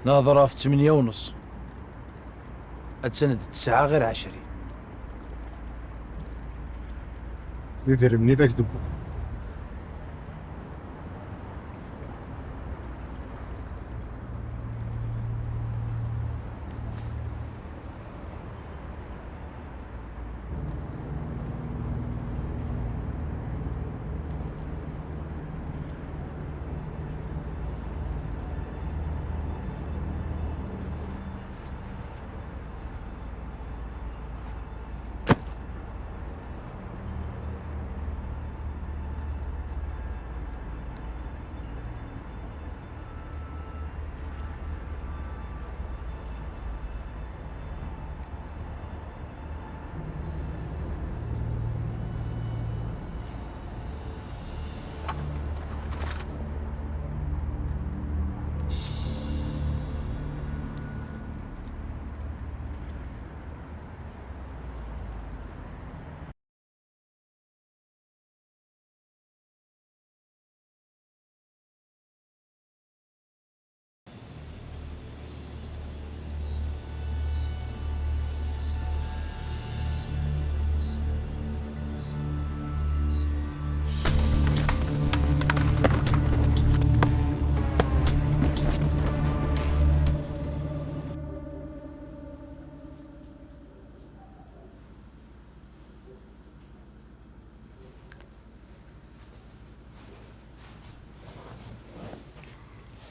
ناظرة في 8:30. أتسند 9 غير 20. يدري مني بكذب.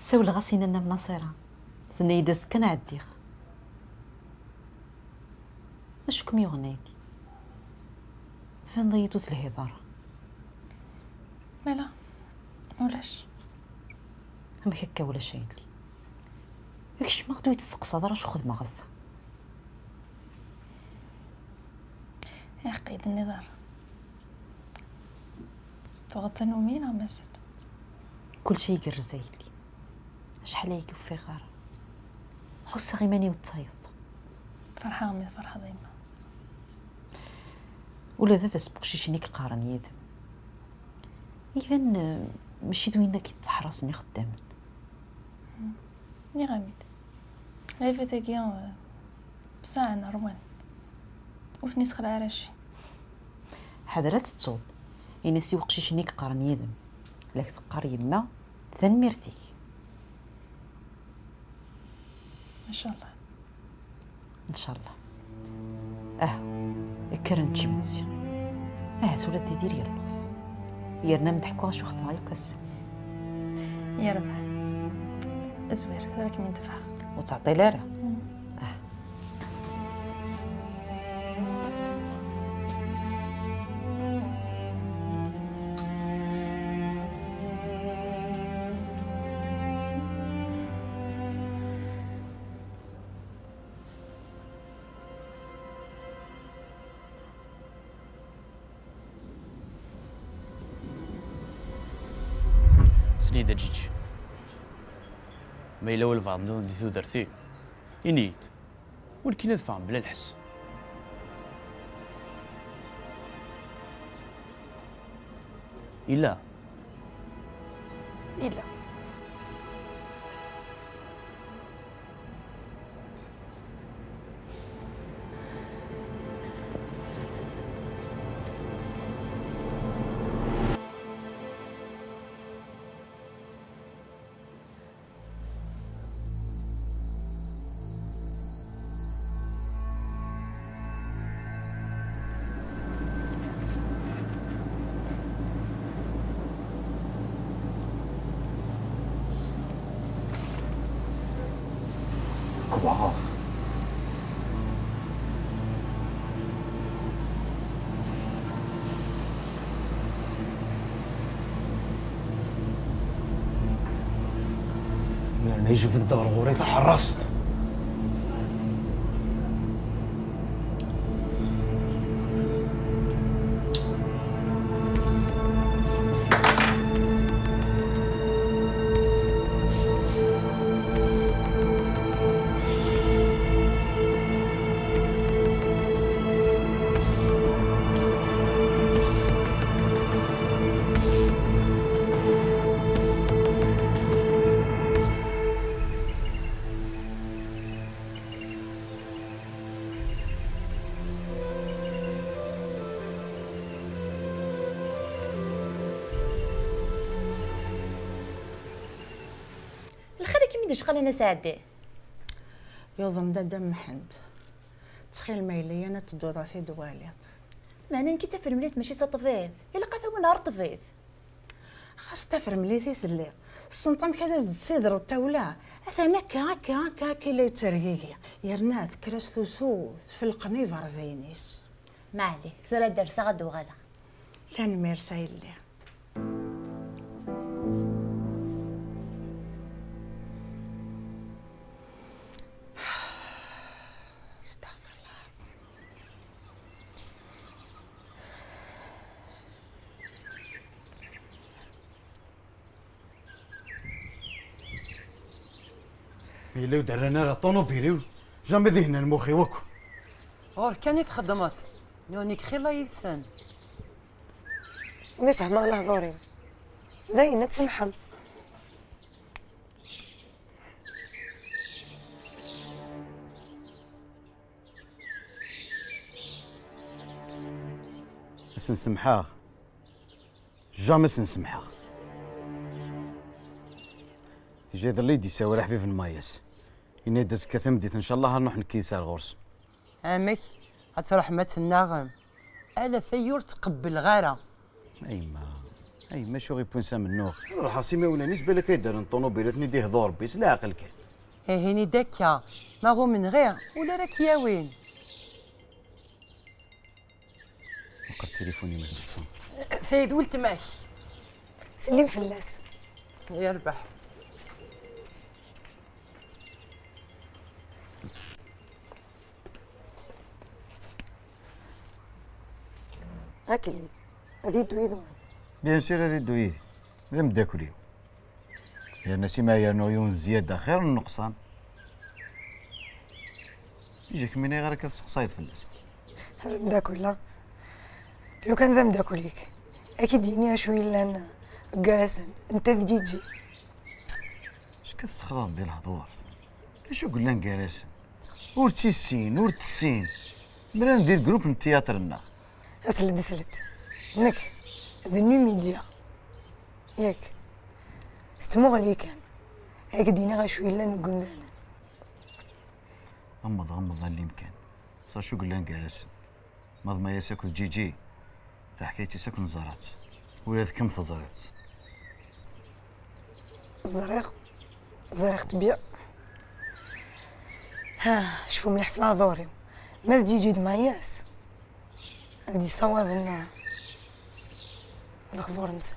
سول غاسينا من نصيرة ثني يدز كان عديخ اشكم يغنيك فين ضيتو الهضره مالا ولاش هم هكا ولا شيء لي ياكش ما غدو يتسقسى دار شو خدمه غزه يا قيد النظر فغطن ومينا مازال كل شيء يقرزايلي شحال هيك في غار خص غيماني وتصيد فرحة غمي فرحة ضيمة ولا ذا بس بقشيشنيك القارن يدم إذن ماشي دوينا كي تحرصني خدامن ني غاميد لافي تاكيا بساعة نروان وفني سخل عراشي حضرات تصود ينسي وقشيشنيك قارن يدم لك تقار يما ثان ميرتيك ان شاء الله ان شاء الله كرنتشي مزيان تولد ديري اللوص يرنا نضحكوا شو خطوا على الكاس يا ربح زوير ذاك من دفع. وتعطي لها سنيدة جيجي ما إلا والبعض نظن دي تودرتي إنيد ولكن أدفع بلا الحس إلا إلا كواف. يعني يجي في الدار غوريثة حرصت. الخير كي ميديش خلينا ساعدي يوضم دا دم محند تخيل ما يلي انا تدوراتي دوالي معنى كي تفر مليت ماشي سطفيف الا قاثا نهار طفيف خاص تفر مليتي تلي السنطم كذا السيدر التولا اثنا هكا لا يترهيقي يرنات كراس ثوث في القنيفر ذينيس ما عليك ثرى درسا غد وغلا ثاني ميرسا يلي استغفر الله. إلا ودرنا راه طونوبيلي جامي ذهنا المخي وكو. غور كاني تخدمت نونيك خيلا يسن ما فهمه الهضورين زينة تسمحم سنسمحاغ جامي سنسمحاغ. تيجي ظلي دي ساوي حبيب في المايس ينادز كثمديت ان شاء الله نروح نكيسار غورس. امك هتروح ما النغم الا ثيور تقبل غاره اي ما شو غيبون سام النوغ راح سيما ولا نسبه لك يدار الطونوبيلات نديه دور بيس لا عقل كان. هيني دكا ما غو من غير ولا راك يا وين وقف تليفوني ما تتصل. سيد ولت معك سليم فلاس يربح هاكلي هذه دويدون بيان سير هذه دويه ذا مداكلي يا ناسي ما يا نويون زياده خير من النقصان. يجيك مني غير كتسقسايد فلاس هذا مداكل لو كان ذا مداكليك اكيد يني شويه لنا جالسا انت ذجيجي اش كتسخرط ديال الهضور شو قلنا نكارس ورتي السين ورت السين بلا ندير جروب من التياتر لنا اسلت نك ذا نيو ميديا ياك استمو غلي كان هيك دينا غا شويه لنا قندانا غمض اللي يمكن صار شو قلنا نكارس مض ما يساكو جي تا حكايتي ساكن زرات ولا كم فزرات بزريق زرقت بيع. ها شوفوا مليح في العذوري ما تجي جيد ماياس هكدي صواد النار الخبور نسد.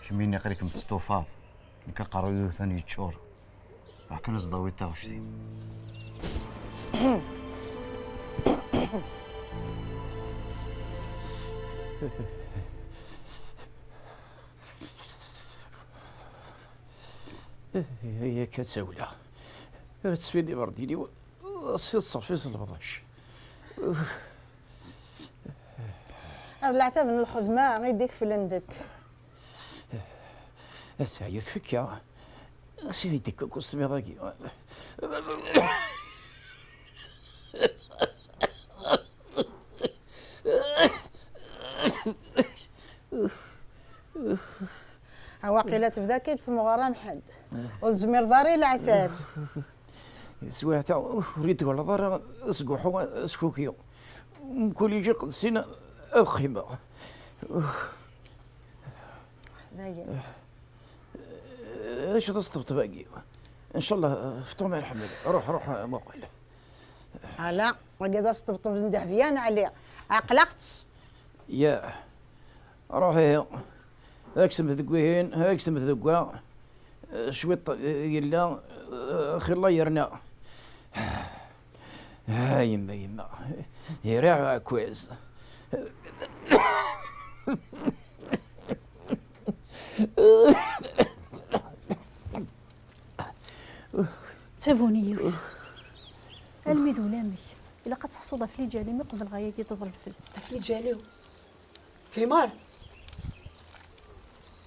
شميني قريك مستوفاض نكا قرويو ثاني تشور راك نزضوي تاوشتي. هي كتساولة تسفيني برديني صافي البضاش. هذا العتاب من الخدمه غيديك في لندك. اسعيد فيك يا سيدي كوس ميضاقي. واقيلا تبدا كيتسمو غرام حد والزمير داري العتاب. سويعتا ريت ولا ضرا اسقوحو سكوكيو كل يجي قدسينا الخيمة. داين ايش تصطبت باقي ان شاء الله فطور مع الحمل. روح موقل. لا وقاعد تطبطب ندح فيا انا عليه عقلقت. يا روحي اكسم ذقوين اكسم ذقوا شويط يلا اخي الله يرنا. يما يريع كويس. تافوني يوسف الميد ولامي الا قتحصل في جالي من قبل غايه يطفل الفل في جاليو في مار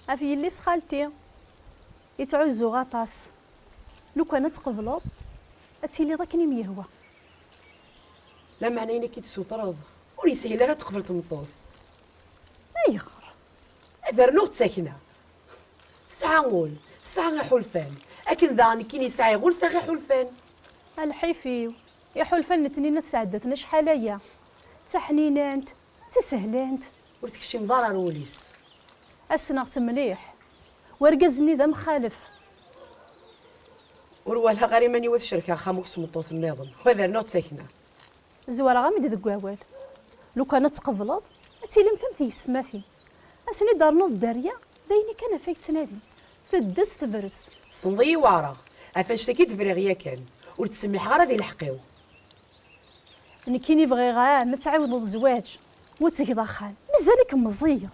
افي اللي سخالتي يتعوزو غطاس لو كان تقبلو اتيلي ضاكني ميهوى. لا معنى كي تسوطرض ولي سهل لا تقبل تمطوط ايخر هذا رنوت ساكنه ساعه نقول ساعه حلفان اكن ذاني كيني ساعه يقول ساعه حلفان الحيفيو يا حلفان نتنينا تسعدتنا شحال هي تحنينانت تسهلانت ورثك شي مضارر وليس اسنغت مليح ورقزني ذا مخالف وروالها غير ماني وذ الشركه خاموس مطوط النظام وهذا رنوت ساكنه زوار غامد ذك ووال لو كانت تقبلض تيلي مثل يستماثي اسني دارنا الداريه دايني كان فيك تنادي فدس تبرز صنضي وارا افاش تكي تفريغيا كان وتسمح غير هذه الحقيو اني كيني بغي غا ما تعاود الزواج وتكدا خال مازالك مزيض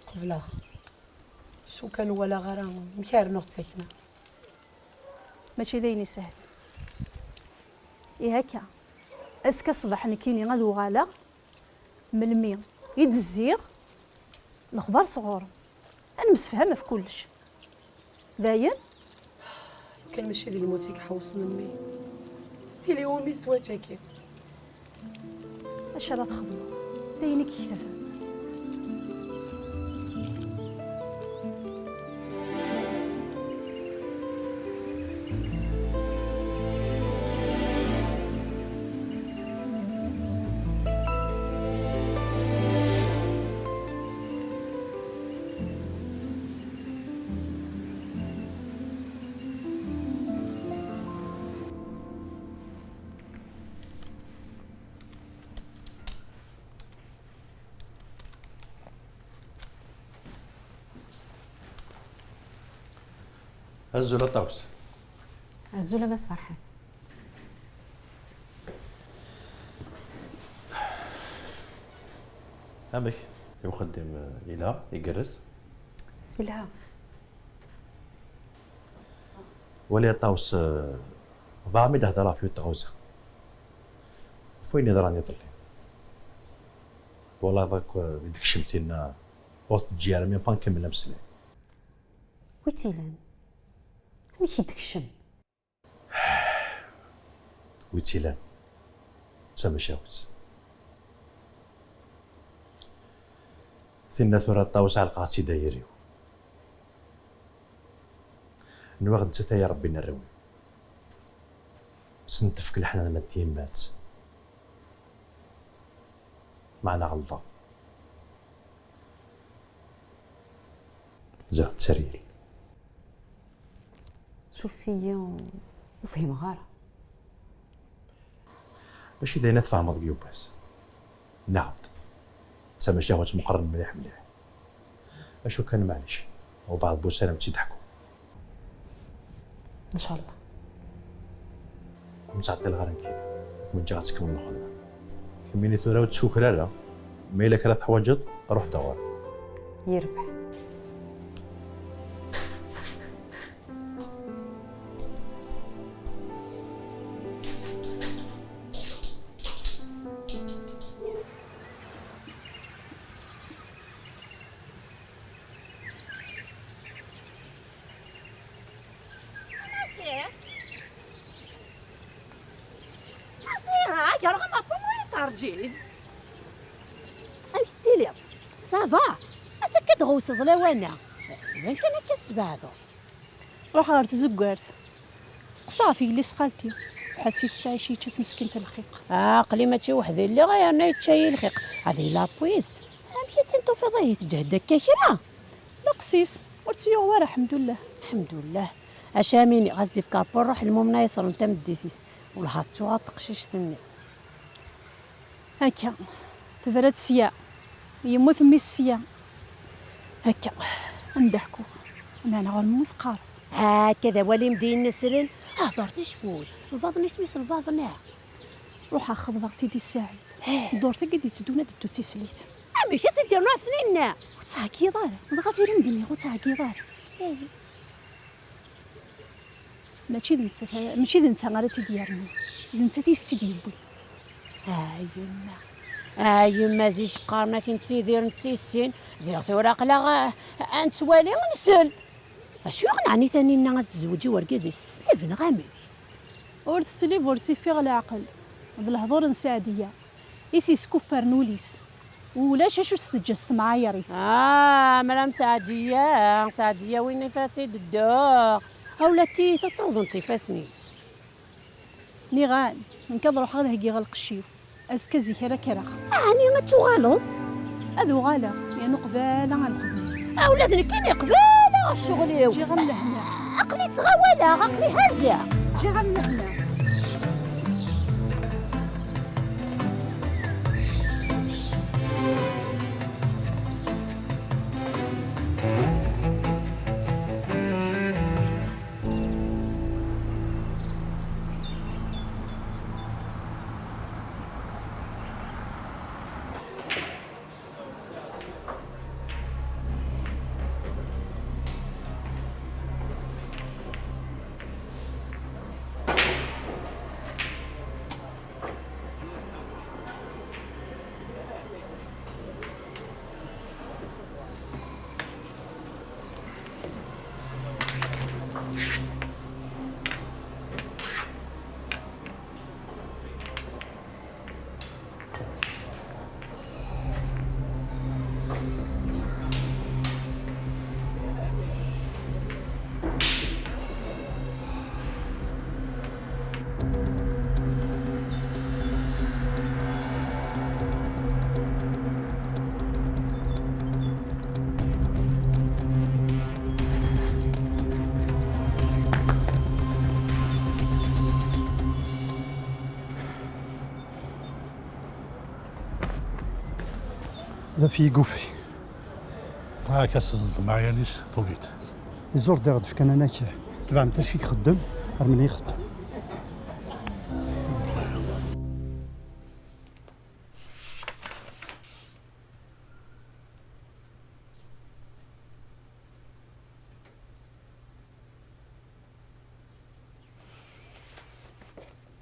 قبلا شو كان ولا غرام مكار نوت ساكنه ماشي دايني سهل إيه هكا اسكا صباح نكيني غادو غالا من المية يدزيغ الخبار صغور انا مسفهمه في كلش باين كان ماشي ديال الموتيك حوصنا مي في اليوم يسواج هكا اش راه تخدم دايني كيف هزوا لطاوس هزوا لاباس فرحان. أبيك يخدم إلها يجرس إلها ولي طاوس بعمل هذا في طاوس فوين يضراني يطلع والله ذاك بدك شمتينا وسط الجيرة مي بان كملنا بسنة ويتيلان ويكي دكشم ويتيلان سما شاوت ثنا ثورة طاوس على القاتي دايريو نواغد تتا يا ربي نروي سنتفك الحنان ما تيمات معنا غلطة زاد التسريل. شوف فيا وفهم غارة. ماشي داينا تفهمض كيو بس. نعم. سما شهوة مقرن مليح مليح. اشو كان معليش. وبعض بوسالم تيضحكوا. ان شاء الله. متعطي الغرام كيما. من جهة تكمل الخدمة. كميني ثورة وتسوكرا لا. ما إلا كرات حواجط روح دوار. يربح. يا رغم أكون وين ترجيل أمشتي لي صافا أسا كتغوص ظلاوانا إذا كان كتسبعضو روح غير تزكارت سقسا في اللي سقالتي حاسيت تعيشي تمسكينة الخيق. قلي ماشي وحدي اللي غيرنا يتشاي الخيق هذه لابويز مشيت انتو في ضيه تجهد كثيرة نقصيس ورتيو ورا الحمد لله. الحمد لله اشاميني غازدي في كابور روح المومنا يسر انت مديتيس والهاتو غتقشيش ثني هكا تفرد سيا يموت مي السيا هكا نضحكو معنا غنموت قارب هكذا ولي مدين نسرن هضرت شبول الفاضن سميس الفاضنا روح اخذ وقتي دي السعيد دورتي قد تدونا دتو تسليت ماشي تديرنا ثنينا وتعاكي دار غادي مدني وتعاكي دار ماشي ننسى غير تيديرني ننسى تيستي ديالي يما زيد قارنا كنتي دير نتي السين زير ثوراق لا انتوالي ونسل اشو يقنعني ثاني الناس تزوجي وركزي السليب نغامش ورد السليب ورد تيفيغ العقل هاد الهضور نساعدية إيسي سكوفر نوليس ولاش اشو استجست معايا ريت ملام سعدية وين فاتي الدوق هولاتي تتصوض انتي فاسنيس نيغان من كاد روح غير هكي غالقشيو اسكا زيكرا كراخ هاني ما تغالط هذو غالا يعني قبالة غنخدم اولادنا كاين قبالة الشغل جي غمنا هنا عقلي تغاولا عقلي هردا جي غمنا هنا لا في قوفي كاس معايا نيس طويت. يزور داغد في كان انا تبع متى شي يخدم رمني يخدم.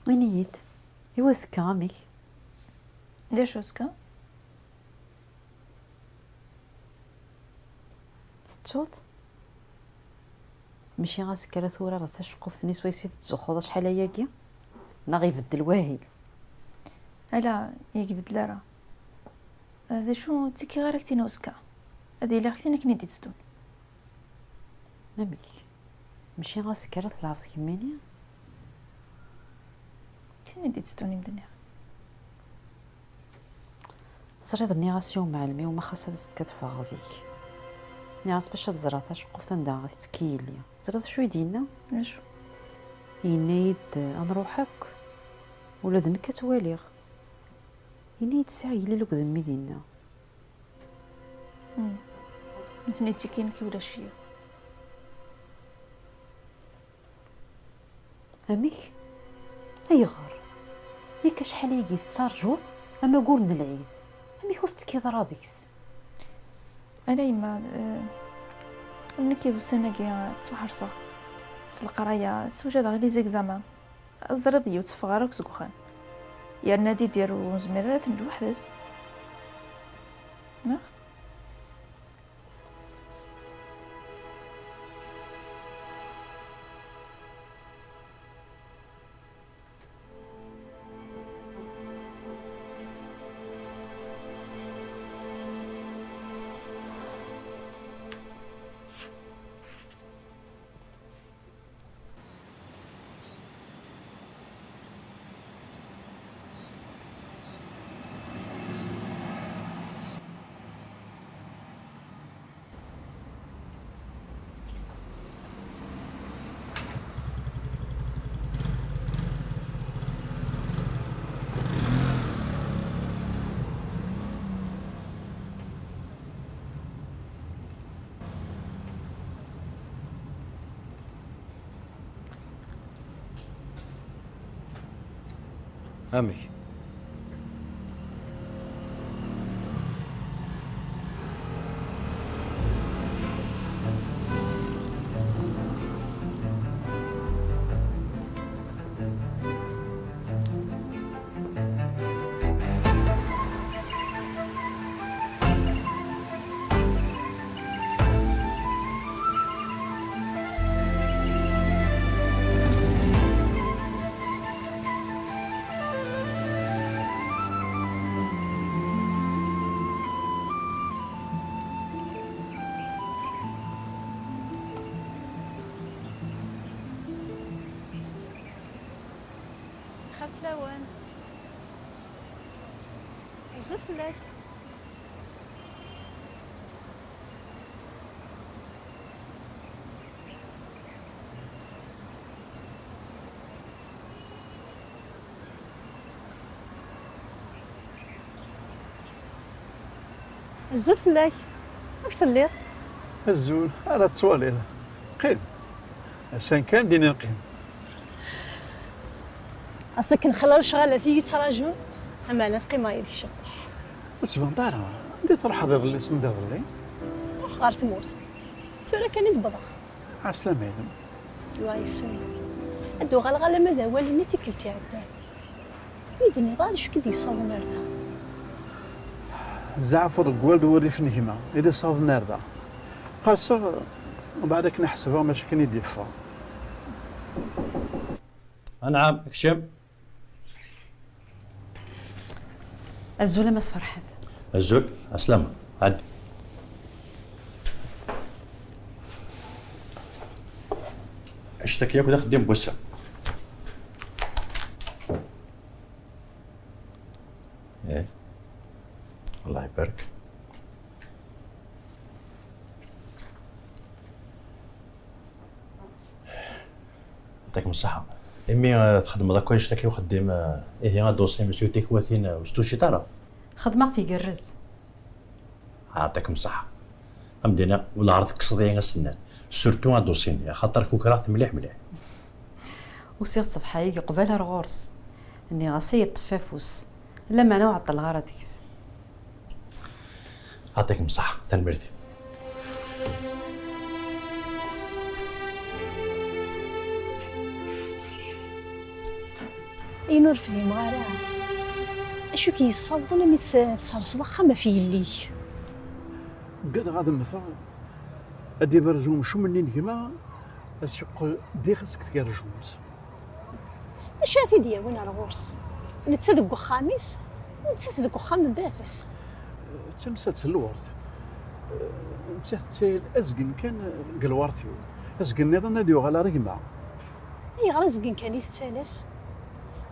وينيت هو سكامك ليش وسكا؟ تشوط ماشي غاسك على ثورة راه تشقو في ثني سويسيت تزخوض شحال هياكي نا غيبدل واهي لا يقبد راه هذا شو تيكي غير كتينا وسكا هذه الا كتينا كني ديت زدون ماميك ماشي غاسك على طلعت كميني كني ديت زدون يمدني صريض النيغاسيون مع المي وما خاصها كتفا غازيك نعرف باش تزرع اش وقفت نداغ تكيل ليا زرت شو يدينا اشو ينايد نروحك ولا ذنك كتواليغ ينايد ساعه يلي لو قدام مدينه نتنيتي كاين كي ولا شي اميك ايغار ياك شحال يجي ترجوط اما قولنا العيد اميك وستكي راديكس انا يما نكي بسنه كي تحرصه القرايه سوجد غير لي زيكزامان الزراديه وتفغارك زكوخان يا نادي ديالو زميرات نجو وحدس ناخ امي خفلوان زفلك زفلك اكثر لي الزول على تصوالي قيم السان كان ديني نقيم اصك نخلال شغاله في تراجو اما انا في ما يديك شطح وتبان دارها اللي تروح هذا اللي صندوق اللي روح غار تمورت ثورة كان يتبضخ عسلامة يدم الله يسلمك ادو غالغا ماذا هو اللي تكلتي عدان يدني غادي شو كدي يصاوب نردا زعف ورقوال دوري في نهمة إذا صاف ناردا قاسر وبعدك نحسبها ماشي كان يدفع نعم اكشم الزوله ما فرحت الزول اسلم عد اشتكي ياكل خدام بوسه ايه الله يبارك يعطيكم الصحة امي تخدم هذا كل شتاكي وخدم هي غا دوسي مسيو تيكواتين وستو شي طاره خدمة تيقرز يعطيكم الصحة امدينا ولا عرض قصدي السنان سورتو غا دوسين خاطر كوكرات مليح مليح وسيغ صفحايق قبالها الغورس اني غاسي الطفافوس لما انا وعطل غارة ديكس يعطيكم الصحة تنمرتي اينور فهم غارة اشو كي يصابضنا مي تصرص ضخمة في اللي قد غادي مثلا ادي برجوم شو مني نجمع اسيق دي خصك تكرجومس شاتي ديا وين الغورس نتسدق خامس ونتسدق خام بافس تمسات الورد نتسات تسيل ازقن كان قلوارتيو ازقن نظن ناديو على رقمه اي غرزقن كان يتسالس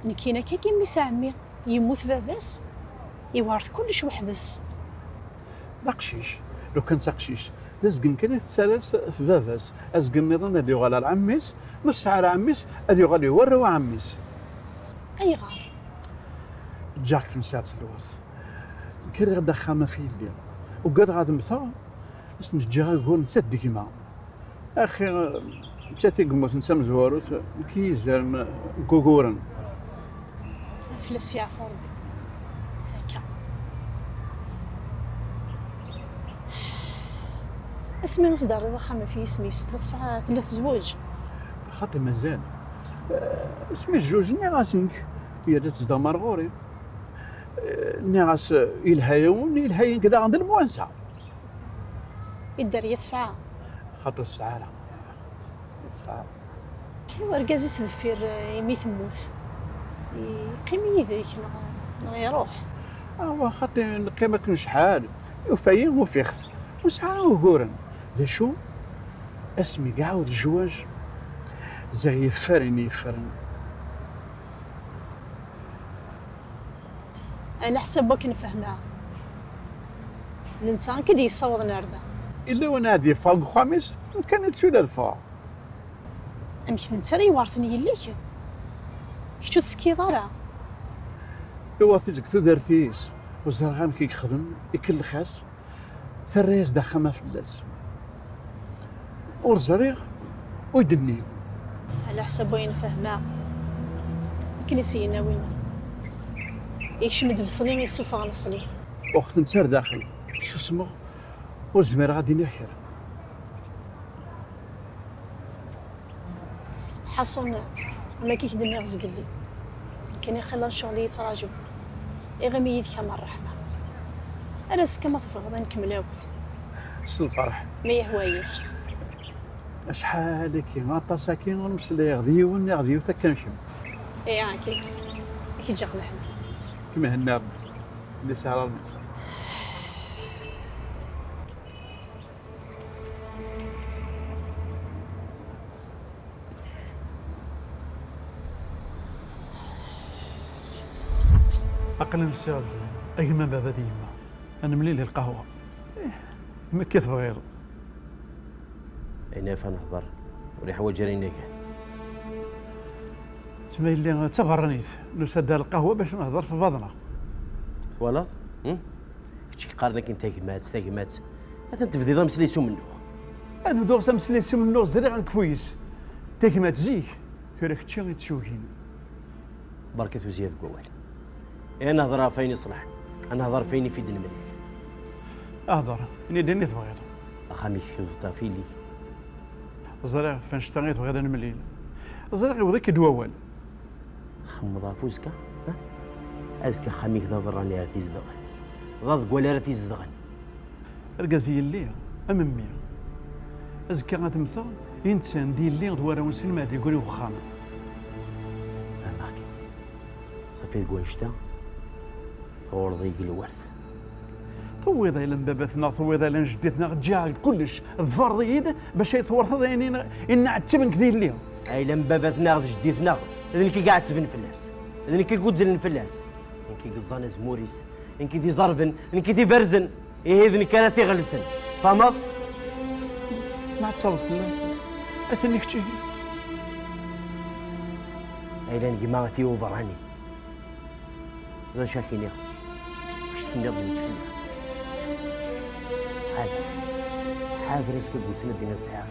نكينا كي ميس عمي يموت باباس يوارث كلش وحدس داقشيش لو كان تقشيش لازقن كان يتسالس في باباس ازقن نظن هذا يغال على عميس مش على عميس هذا يغال يوروا عميس اي غار جاك تمسات الورث كان غدا خامه في يدي وقاد غاد مثا اسم الجا يقول نتا ديما اخي تاتي قموت نسى مزواروت كي زرن كوكورن فلس يعفو ربي هكا اسمي مصدر اذا خامه في اسمي 3 ساعات 3 زواج خاطر مازال اسمي الجوج نيغاسينك هي تزدا مرغوري نيغاس الهايون الهاين كذا عند الموانسه الدارية 9 خاطر السعاله السعاله ايوا ركازي سدفير يمي تموت يقيم يديك نغ يروح خاطر نقيمة شحال وفاين وفيخت وسعاله وكورن لا شو اسمي كاع الجواج زي يفرن يفرن على حسب وك نفهمها الانسان كدي يصوض نرده الا وانا هادي فوق خامس كانت سودا الفوق امش من تري وارثني ليك شتو تسكي ضرا هو تيزك تدرتيس وزرغام كي يخدم يكل خاص ثريس دخمه في اللاس ورزريغ ويدني على حسب وين فهمها كنسينا وين يشمد في صليم يسوف على الصليم اخت نسار داخل شو اسمه وزمير غادي نحر حصلنا ما كي كدني غزق لي كان يخلى شغلي يتراجع يغمي يدك مع الرحمه انا سكما تفرغ نكمل اول سل الفرح ما يهوايش شحال كي غاطا ساكين ونمسلي غدي ونغدي وتكنشم اي هاكي كي جا حنا كما هنا ربي اللي سهر أقل السعد أيما بابا ديما أنا مليل القهوة ما كيف غير أين فنهضر وريح وجرينا كان تسمى اللي تبرنيت لو سد القهوة باش نهضر في بعضنا ولد كنتي قارنك انت تاكمات هذا تفدي ضم سليسو منو أنا دوغ سمسليسو منو زريع كويس تاكمات زيك فيرك تشي تشوكين بركة وزياد قوال انا نهضر فين يصلح انا نهضر فين يفيد المليل أهضر إني دني تبغيض أخامي شوفتا فيلي زريع فين اشتغيت غدا المليل زريع وذاك دواوال خمضا فوزكا أزكى خاميك ضافر راني راه تيزدغن غاض قوالي راه تيزدغن القازي اللي أممي أزكى غتمثل إنسان دي اللي دوارا ونسين ما دي يقولي وخامة معك صافي تقول شتا طور ضيق الورث طويضة إلى باباتنا طويضة إلى جدتنا جا كلش ظفر ضيد باش يتورث يعني إن عتبن كذي اللي أي لم باباتنا جديتنا إذن كي قاعد تفن فلاس إذن كي قد زلن فلاس إن كي قزان زموريس إن كي دي زرفن إن كي دي فرزن إيه إذن كانت غلطن فهمت؟ ما تصرف فلاس أثني كتشي أي لان كيما ثي وفراني زان شاكيني واش تنض الكسير هذا رزق البوسنة دينا ساعة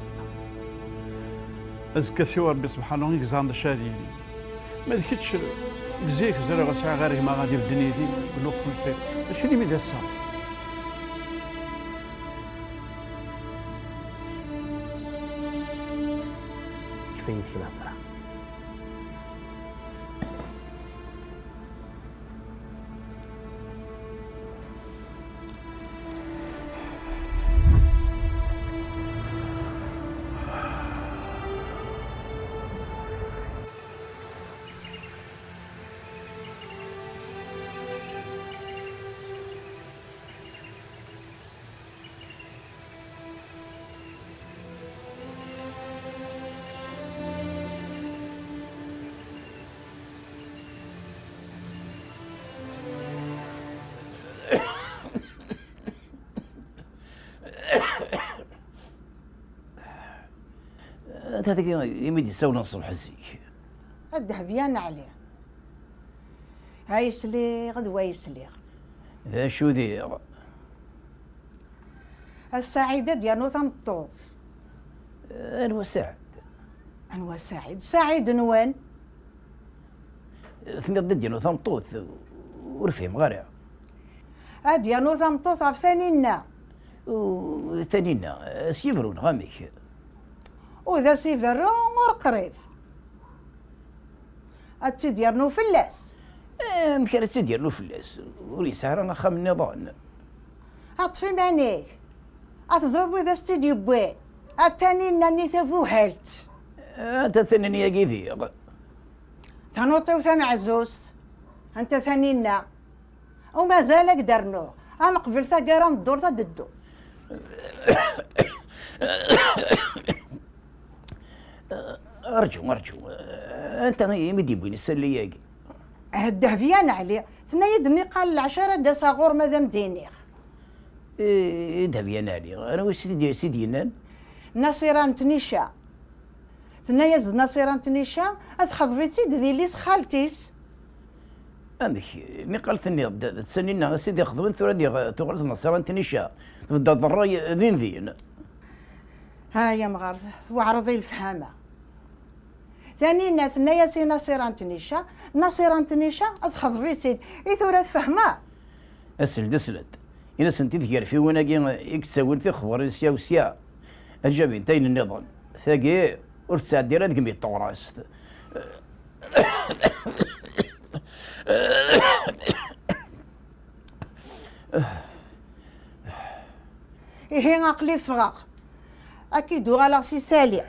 أزكى سوى ربي سبحانه يكزان الشادين ما لكيتش بزيك زرع ساعة غير ما غادي الدنيا دي بالوقت البيت اش اللي ميدا الساعة كفاية كي نهضر هذاك يمد يساوي نصب حزيك. الذهبيان عليه. هاي يسليغ دوا يسليغ. ذا شو ذي؟ السعيدة ديالو تمطوط. أنو سعد. أنو سعيد؟ سعيد نوان؟ ثني ضد ديالو تمطوط ورفيم غارع. ديالو تمطوط في ثانينا. ثانينا سيفرون غاميك. وذا سيفرون ورقريب. أتي ديالو فلاس. مكان أتي ديالو فلاس وليسهر خام النظام. أطفي مانيك. أتزرد وإذا ستيديو بوي. الثاني ناني ثفو حالت. أنت ثاني يا كيذي. تنوطي وثاني عزوز. أنت ثانينا. وما زالك درنو. أنا قبل ثقران الدور ضدو. أرجو أنت يمدي بوين السلياقي. الذهبيان عليه. ثنايا دمي قال العشرة دا صغور ماذا مدينيخ. ذهبيان عليه. أنا واش سيدي نان؟ نصيران تنيشا. ثنايا نصيران تنيشا أتخضبيتي ذي ليس خالتيس. أمك مي قالت اني تسنينا سيدي خضبن ثورة تغلط نصيران تنيشا تبدا ضراي ذين. ها يا مغارث وعرضي الفهامة. ثاني ثنايا سي نصيران تنيشا نصيران تنيشا أتخضبيتي ثورة فهمة. أسلد إنا سنتي ذكر في وناكي يكساون في خبر سيا وسيا الجبين تاين النظام ثاقي ورتساعد ديالها دقمي الطوراس. إيه عقلي فراغ أكيد وغالا سي سالي.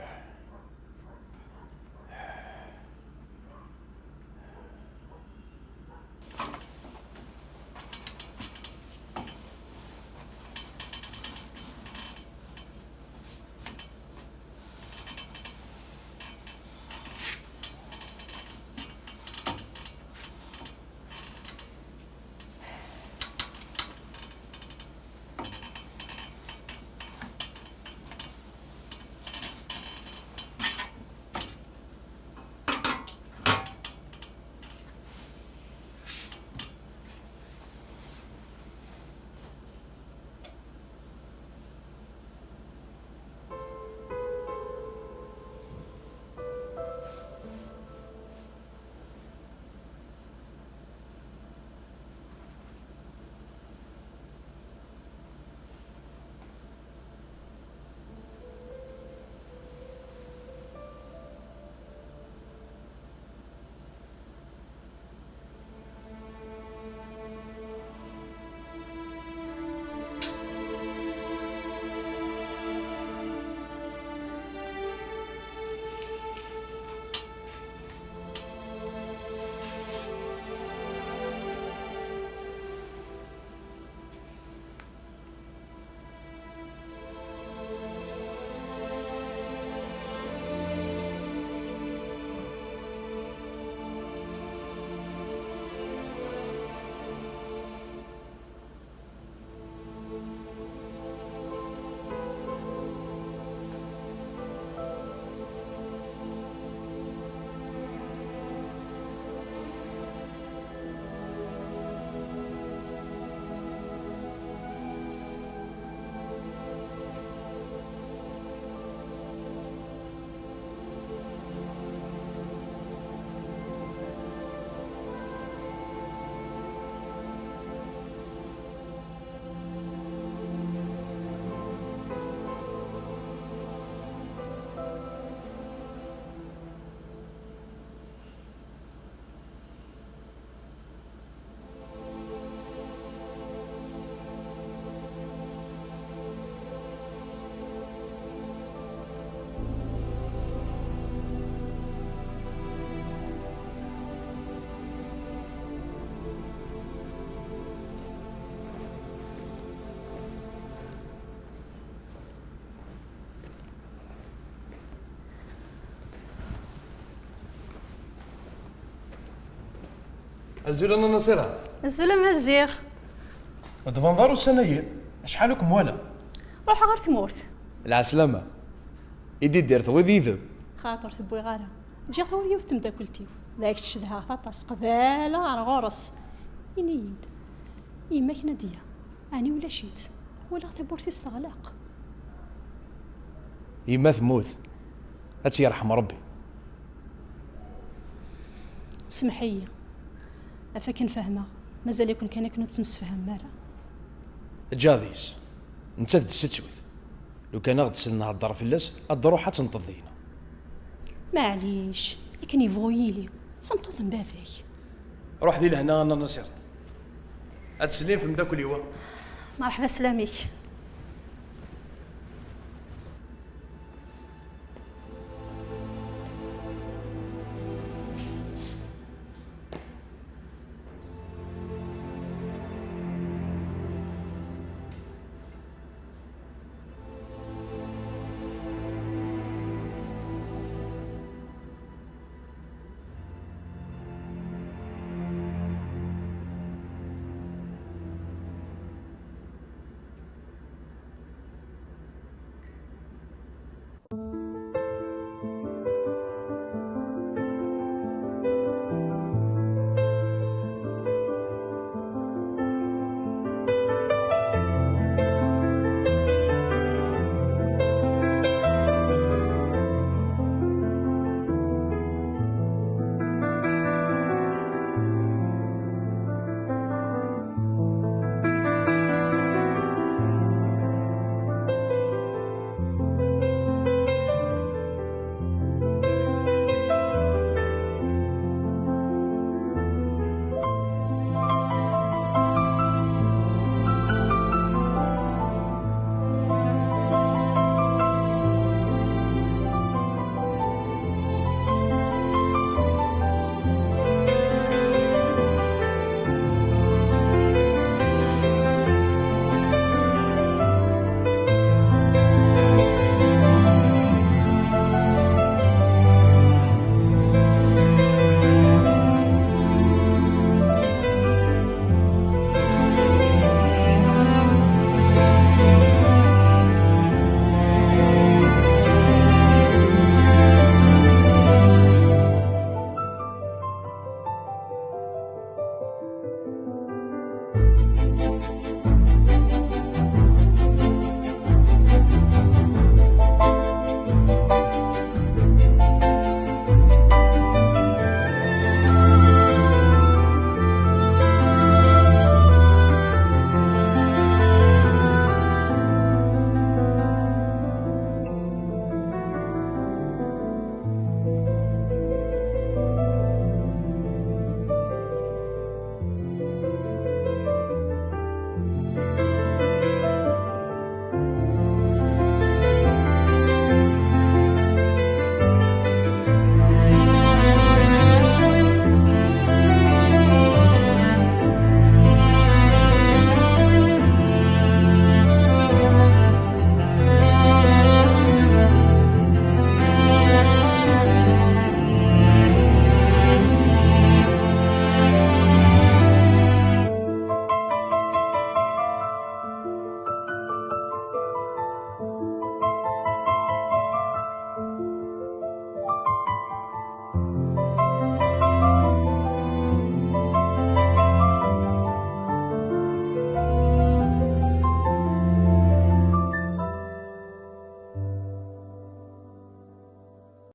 الزول انا نصيرها الزلمه الزيغ دفنظار السنايين شحال لكم ولا روح غير تموت العسلامة إيدي دير ثوي ذيذب خاطر تبوي غارة جا ثوري وث تمداكلتيو ذاك تشدها ثاطاس قبالة غار غورس ينيد يما كنا ديا اني ولا شيت ولا ثبورتي استغلاق يما ثموت هاتي يرحم ربي. سمحية افاكن فاهمة مازال يكون كان كنو تمسفهم مارا جاذيس انت تدستوث لو كان غتسل نهضر في اللاس الضروحة تنطذينا. معليش لكن يفويلي صمتو ذنبا فيك. روح ذي لهنا انا نصير هتسلين في مداك اليوم. مرحبا سلاميك.